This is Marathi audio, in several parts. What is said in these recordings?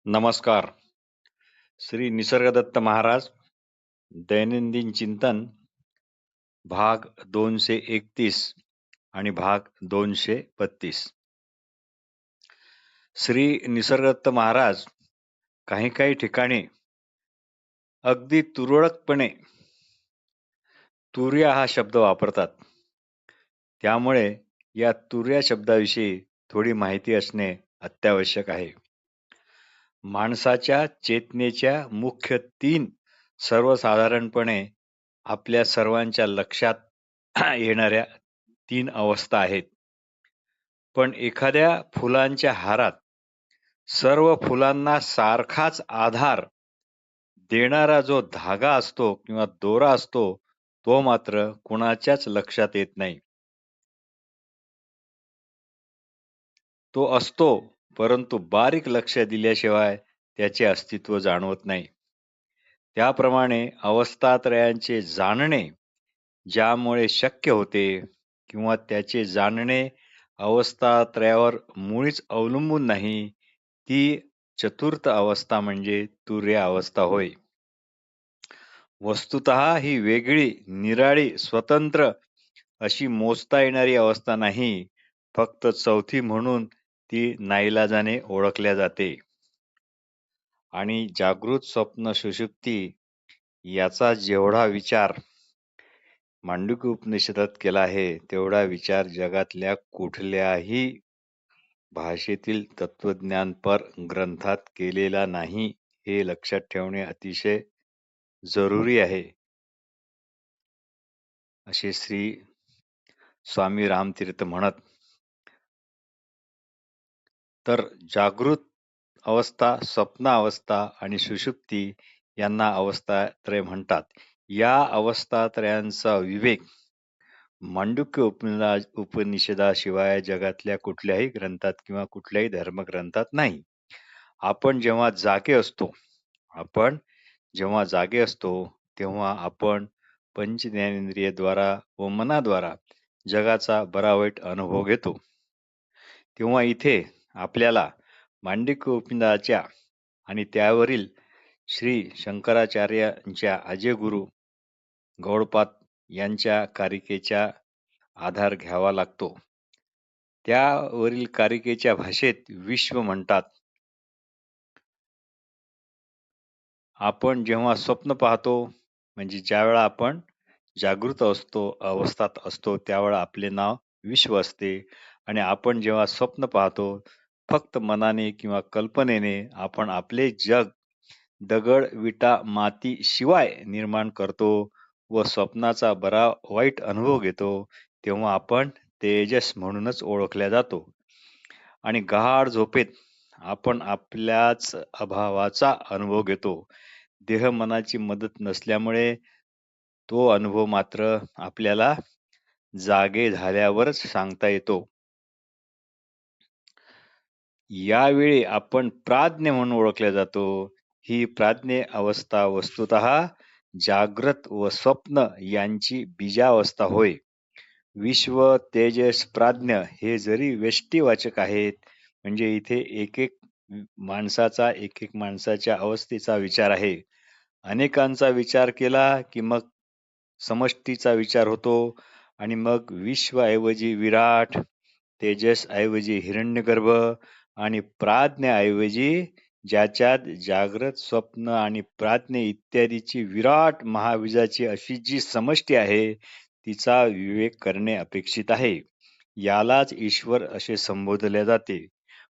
नमस्कार. श्री निसर्गदत्त महाराज दैनंदिन चिंतन भाग 231 आणि भाग 232. श्री निसर्गदत्त महाराज काही काही ठिकाणी अगदी तुरळकपणे तुर्या हा शब्द वापरतात. त्यामुळे या तुर्या शब्दाविषयी थोडी माहिती असणे अत्यावश्यक आहे. माणसाच्या चेतनेच्या मुख्य 3 सर्वसाधारणपणे आपल्या सर्वांच्या लक्षात येणाऱ्या 3 अवस्था आहेत. पण एखाद्या फुलांच्या हारात सर्व फुलांना सारखाच आधार देणारा जो धागा असतो किंवा दोरा असतो, तो मात्र कुणाच्याच लक्षात येत नाही. तो असतो, परंतु बारीक लक्ष दिल्याशिवाय त्याचे अस्तित्व जाणवत नाही. त्याप्रमाणे अवस्थात्रयांचे जाणणे ज्यामुळे शक्य होते किंवा त्याचे जाणणे अवस्थात्रयावर मुळीच अवलंबून नाही, ती चतुर्थ अवस्था म्हणजे तुर्य अवस्था होय. वस्तुतः ही वेगळी, निराळी, स्वतंत्र अशी मोजता येणारी अवस्था नाही, फक्त चौथी म्हणून ती नाईलाजाने ओळखल्या जाते. आणि जागृत, स्वप्न, सुषुप्ती याचा जेवढा विचार मांडूक्य उपनिषदात केला आहे, तेवढा विचार जगातल्या कुठल्याही भाषेतील तत्वज्ञानपर ग्रंथात केलेला नाही, हे लक्षात ठेवणे अतिशय जरुरी आहे, असे श्री स्वामी रामतीर्थ म्हणत. तर जागृत अवस्था, स्वप्न अवस्था आणि सुषुप्ती यांना अवस्थात्रय म्हणतात. या अवस्थात्रयांचा विवेक मांडूक्य उपनिषदाशिवाय जगातल्या कुठल्याही ग्रंथात किंवा कुठल्याही धर्मग्रंथात नाही. आपण जेव्हा जागे असतो तेव्हा आपण पंचज्ञानेंद्रियद्वारा व मनाद्वारा जगाचा बरा वाईट अनुभव घेतो. तेव्हा इथे आपल्याला मांडूक्य उपनिषदाच्या आणि त्यावरील श्री शंकराचार्यांच्या आजे गुरु गौडपाद यांच्या कारिकेचा आधार घ्यावा लागतो. त्यावरील कारिकेच्या भाषेत विश्व म्हणतात. आपण जेव्हा स्वप्न पाहतो, म्हणजे ज्यावेळा आपण जागृत अवस्थात असतो, त्यावेळा आपले नाव विश्व असते. आणि आपण जेव्हा स्वप्न पाहतो, फक्त मनाने किंवा कल्पनेने आपण आपले जग दगड, विटा, माती शिवाय निर्माण करतो व स्वप्नाचा बरा वाईट अनुभव घेतो, तेव्हा आपण तेजस म्हणूनच ओळखल्या जातो. आणि गाढ झोपेत आपण आपल्याच अभावाचा अनुभव घेतो. देह मनाची मदत नसल्यामुळे तो अनुभव मात्र आपल्याला जागे झाल्यावरच सांगता येतो. यावेळी आपण प्राज्ञ म्हणून ओळखल्या जातो. ही प्राज्ञ अवस्था वस्तुतः जाग्रत व स्वप्न यांची बीजावस्था होय. विश्व, तेजस, प्राज्ञ हे जरी व्यष्टीवाचक आहेत, म्हणजे इथे एक माणसाच्या अवस्थेचा विचार आहे. अनेकांचा विचार केला की मग समष्टीचा विचार होतो आणि मग विश्वऐवजी विराट, तेजस ऐवजी हिरण्यगर्भ आणि प्राज्ञ ऐवजी ज्याच्यात जाग्रत, स्वप्न आणि प्राज्ञ इत्यादीची विराट महाबीजाची अशी जी समष्टी आहे, तिचा विवेक करणे अपेक्षित आहे. यालाच ईश्वर असे संबोधले जाते.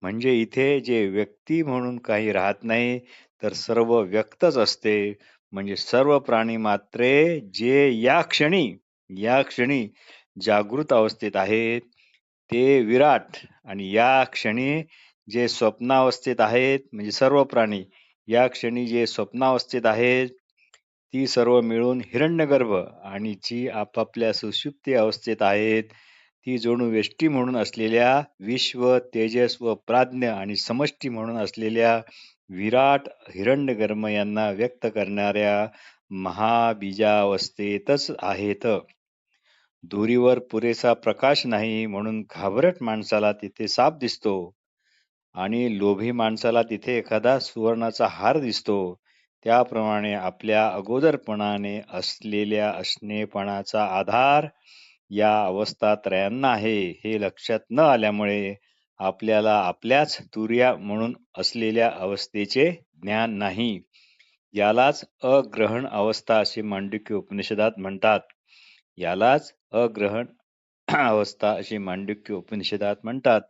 म्हणजे इथे जे व्यक्ती म्हणून काही राहत नाही, तर सर्व व्यक्तच असते. म्हणजे सर्व प्राणी मात्रे जे या क्षणी जागृत अवस्थेत आहेत, ते विराट, आणि या क्षणी जे स्वप्नावस्थेत आहेत, म्हणजे सर्व प्राणी या क्षणी जे स्वप्नावस्थेत आहेत, ती सर्व मिळून हिरण्यगर्भ, आणि जी आपापल्या सुषुप्ती अवस्थेत आहेत, ती जणू व्यष्टी म्हणून असलेल्या विश्व, तेजस व प्राज्ञ आणि समष्टी म्हणून असलेल्या विराट हिरण्यगर्भ यांना व्यक्त करणाऱ्या महाबीजावस्थेतच आहेत. दोरीवर पुरेसा प्रकाश नाही म्हणून घाबरट माणसाला तिथे साप दिसतो. आणि लोभी माणसाला तिथे एखादा सुवर्णाचा हार दिसतो. त्याप्रमाणे आपल्या अगोदरपणाने असलेल्या असणेपणाचा आधार या अवस्थात्रयांना आहे, हे लक्षात न आल्यामुळे आपल्याला आपल्याच तुर्या म्हणून असलेल्या अवस्थेचे ज्ञान नाही. यालाच अग्रहण अवस्था असे मांडुक्य उपनिषदात म्हणतात. यालाच अग्रहण अवस्था अशी मांडुक्य उपनिषदात म्हणतात.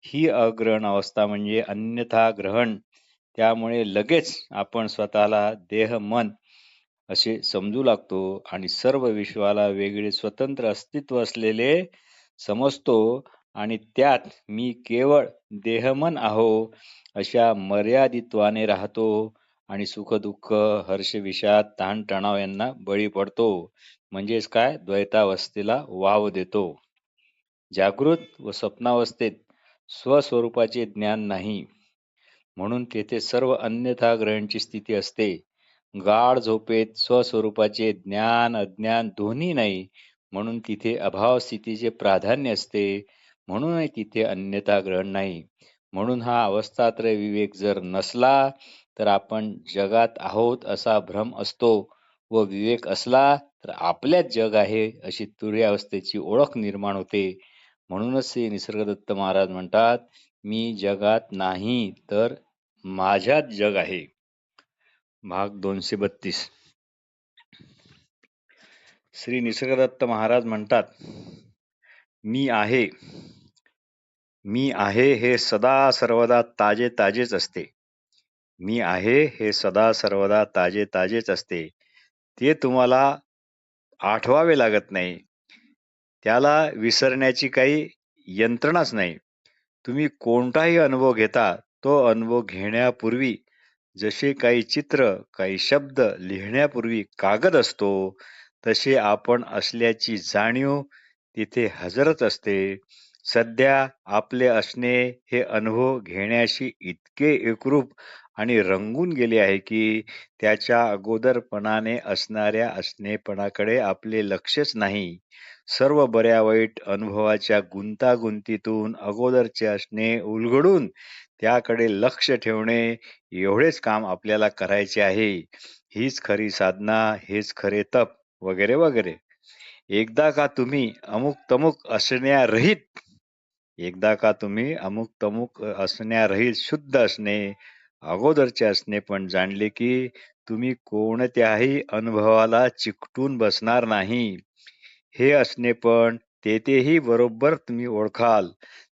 ही अग्रहण अवस्था म्हणजे अन्यथा ग्रहण. त्यामुळे लगेच आपण स्वतःला देह मन असे समजू लागतो आणि सर्व विश्वाला वेगळे स्वतंत्र अस्तित्व असलेले समजतो आणि त्यात मी केवळ देहमन आहो अशा मर्यादित्वाने राहतो आणि सुखदुःख हर्ष विषाद ताणतणाव यांना बळी पडतो. म्हणजेच काय, द्वैतावस्थेला वाव देतो. जागृत व स्वप्नावस्थेत स्वस्वरूपाचे ज्ञान नाही, म्हणून तेथे सर्व अन्यथा ग्रहणची स्थिती असते. गाढ झोपेत स्वस्वरूपाचे ज्ञान अज्ञान दोन्ही नाही, म्हणून तिथे अभाव स्थितीचे प्राधान्य असते, म्हणूनही तिथे अन्यथा ग्रहण नाही. म्हणून हा अवस्थात्रय विवेक जर नसला तर आपण जगात आहोत असा भ्रम असतो व विवेक असला तर आपल्याच जग आहे अशी तुर्यावस्थेची ओळख निर्माण होते. म्हणूनच श्री निसर्गदत्त महाराज म्हणतात, मी जगात नाही तर माझ्यात जग आहे. भाग 232. श्री निसर्गदत्त महाराज म्हणतात, मी आहे. मी आहे हे सदा सर्वदा ताजे ताजेच असते. मी आहे हे सदा सर्वदा ताजे ताजेच असते. ते तुम्हाला आठवावे लागत नाही. त्याला विसरण्याची काही यंत्रणाच नाही. तुम्ही कोणताही अनुभव घेता, तो अनुभव घेण्यापूर्वी जसे काही चित्र, काही शब्द लिहिण्यापूर्वी कागद असतो, तसे आपण असल्याची जाणीव तिथे हजरच असते. सध्या आपले असणे हे अनुभव घेण्याशी इतके एकरूप आणि रंगून गेले आहे की त्याच्या अगोदरपणाने असणाऱ्या असणेपणाकडे आपले लक्षच नाही. सर्व बऱ्या वाईट अनुभवाच्या गुंतागुंतीतून अगोदरचे असणे उलगडून त्याकडे लक्ष ठेवणे एवढेच काम आपल्याला करायचे आहे. हीच खरी साधना, हेच खरे तप वगैरे वगैरे. एकदा का तुम्ही अमुक तमुक असण्यारहित शुद्ध असणे, अगोदरचे असणे पण जाणले की तुम्ही कोणत्याही अनुभवाला चिकटून बसणार नाही. हे असणे पण तेथेही बरोबर तुम्ही ओळखाल.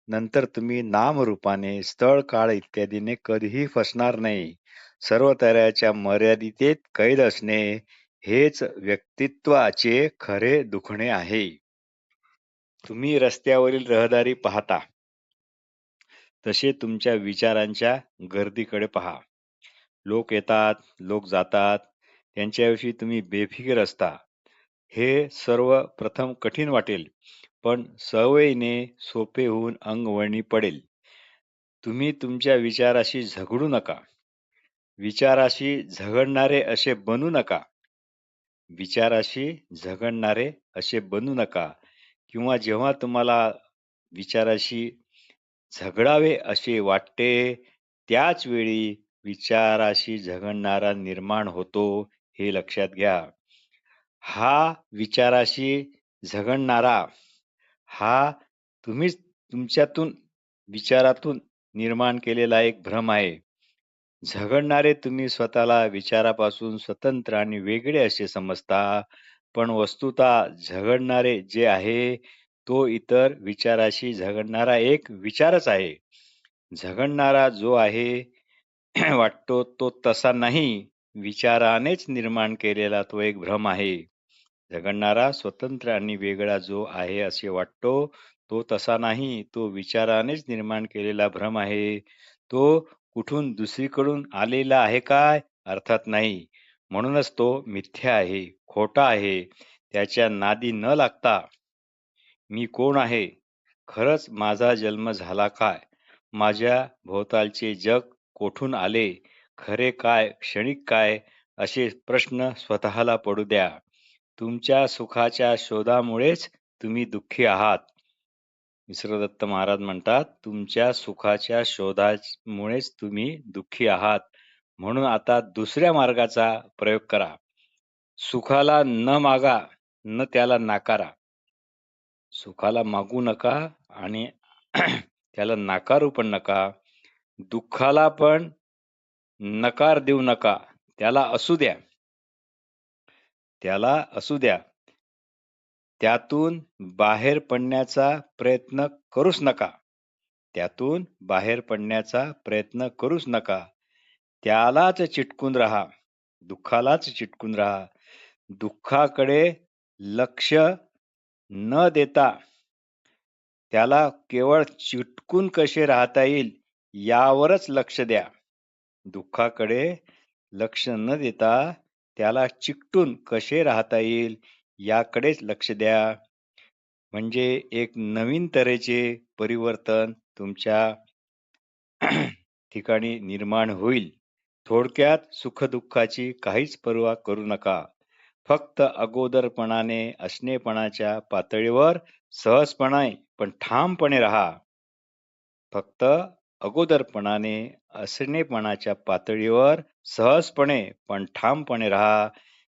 नंतर तुम्ही नामरूपाने स्थळ काळ इत्यादीने कधीही फसणार नाही. सर्व तऱ्हेच्या मर्यादितेत कैद असणे हेच व्यक्तित्वाचे खरे दुखणे आहे. तुम्ही रस्त्यावरील रहदारी पाहता तसे तुमच्या विचारांच्या गर्दीकडे पहा. लोक येतात, लोक जातात, त्यांच्याविषयी तुम्ही बेफिकीर असता. हे सर्व प्रथम कठीण वाटेल, पण सवयीने सोपे होऊन अंगवळणी पडेल. तुम्ही तुमच्या विचाराशी झगडू नका. विचाराशी झगडणारे असे बनू नका. विचाराशी झगडणारे असे बनू नका. किंवा जेव्हा तुम्हाला विचाराशी झगडावे असे वाटते, त्याच वेळी विचाराशी झगडणारा निर्माण होतो, हे लक्षात घ्या. हा विचाराशी झगडणारा हा तुम्हीच तुमच्यातून विचारातून निर्माण केलेला एक भ्रम आहे. झगडणारे तुम्ही स्वतःला विचारापासून स्वतंत्र आणि वेगळे असे समजता, पण वस्तुतः झगडणारे जे आहे तो इतर विचाराशी झगडणारा एक विचारच आहे. झगडणारा जो आहे वाटतो तो तसा नाही, विचारानेच निर्माण केलेला तो एक भ्रम आहे. झगडणारा स्वतंत्र आणि वेगळा जो आहे असे वाटतो तो तसा नाही, तो विचारानेच निर्माण केलेला भ्रम आहे. तो कुठून दुसरीकडून आलेला आहे काय? अर्थात नाही. म्हणूनच तो मिथ्या आहे, खोटा आहे. त्याच्या नादी न लागता मी कोण आहे, खरंच माझा जन्म झाला काय, माझ्या भोवतालचे जग कोठून आले, खरे काय क्षणिक काय, असे प्रश्न स्वतःला पडू द्या. तुमच्या सुखाच्या शोधामुळेच तुम्ही दुःखी आहात. निसर्गदत्त महाराज म्हणतात, तुमच्या सुखाच्या शोधामुळेच तुम्ही दुःखी आहात. म्हणून आता दुसऱ्या मार्गाचा प्रयोग करा. सुखाला न मागा, न त्याला नाकारा. सुखाला मागू नका आणि त्याला नाकारू पण नका. दुःखाला पण नकार देऊ नका. त्याला असू द्या. त्याला असू द्या. त्यातून बाहेर पडण्याचा प्रयत्न करूच नका. त्यातून बाहेर पडण्याचा प्रयत्न करूच नका. त्यालाच चिटकून राहा. दुःखालाच चिटकून राहा. दुःखाकडे लक्ष न देता त्याला केवळ चिटकून कसे राहता येईल यावरच लक्ष द्या. दुःखाकडे लक्ष न देता त्याला चिकटून कसे राहता येईल याकडेच लक्ष द्या. म्हणजे एक नवीन तऱ्हेचे परिवर्तन तुमच्या ठिकाणी निर्माण होईल. थोडक्यात सुखदुःखाची काहीच पर्वा करू नका. फक्त अगोदरपणाने असणेपणाच्या पातळीवर सहजपणे पण ठामपणे राहा. फक्त अगोदरपणाने असणेपणाच्या पातळीवर सहजपणे पण ठामपणे राहा.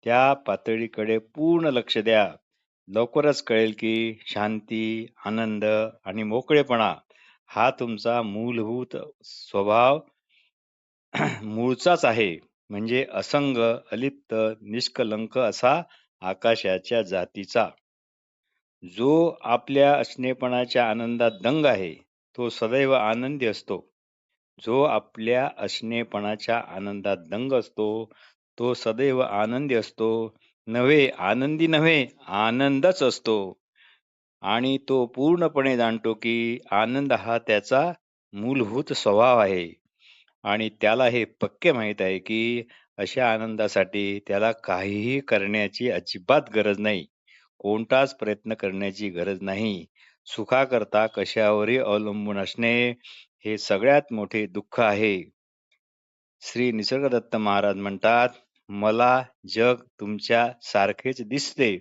त्या पातळीकडे पूर्ण लक्ष द्या. लवकरच कळेल की शांती, आनंद आणि मोकळेपणा हा तुमचा मूलभूत स्वभाव मूळचाच आहे. म्हणजे असंग, अलिप्त, निष्कलंक असा आकाशाच्या जातीचा. जो आपल्या असणेपणाच्या आनंदात दंग आहे, तो सदैव आनंदी असतो. जो आपल्या असणेपणाच्या आनंदात दंग असतो, तो सदैव आनंदी असतो. आनंदी नव्हे, आनंदच असतो. आणि तो पूर्णपणे जाणतो की आनंद हा त्याचा मूलभूत स्वभाव आहे. आणि त्याला हे पक्के माहीत आहे की अशा आनंदासाठी त्याला काहीही करण्याची अजिबात गरज नाही. कोणताच प्रयत्न करण्याची गरज नाही. सुखाकरता कशावरही अवलंबून असणे हे सगळ्यात मोठे दुःख आहे. श्री निसर्गदत्त महाराज म्हणतात, मला जग तुमच्या सारखेच दिसते,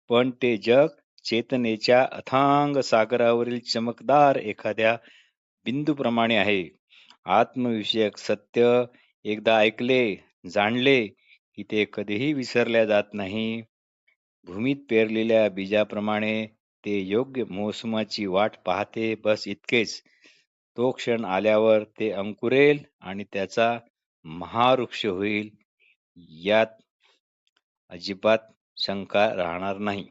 पण ते जग चेतनेच्या अथांग सागरावरील चमकदार एखाद्या बिंदूप्रमाणे आहे. आत्मविषयक सत्य एकदा ऐकले, जाणले की ते कधीही विसरल्या जात नाही. भूमीत पेरलेल्या बीजाप्रमाणे ते योग्य मोसमाची वाट पाहते, बस इतकेच. तो क्षण आल्यावर ते अंकुरेल आणि त्याचा महावृक्ष होईल, यात अजिबात शंका राहणार नाही.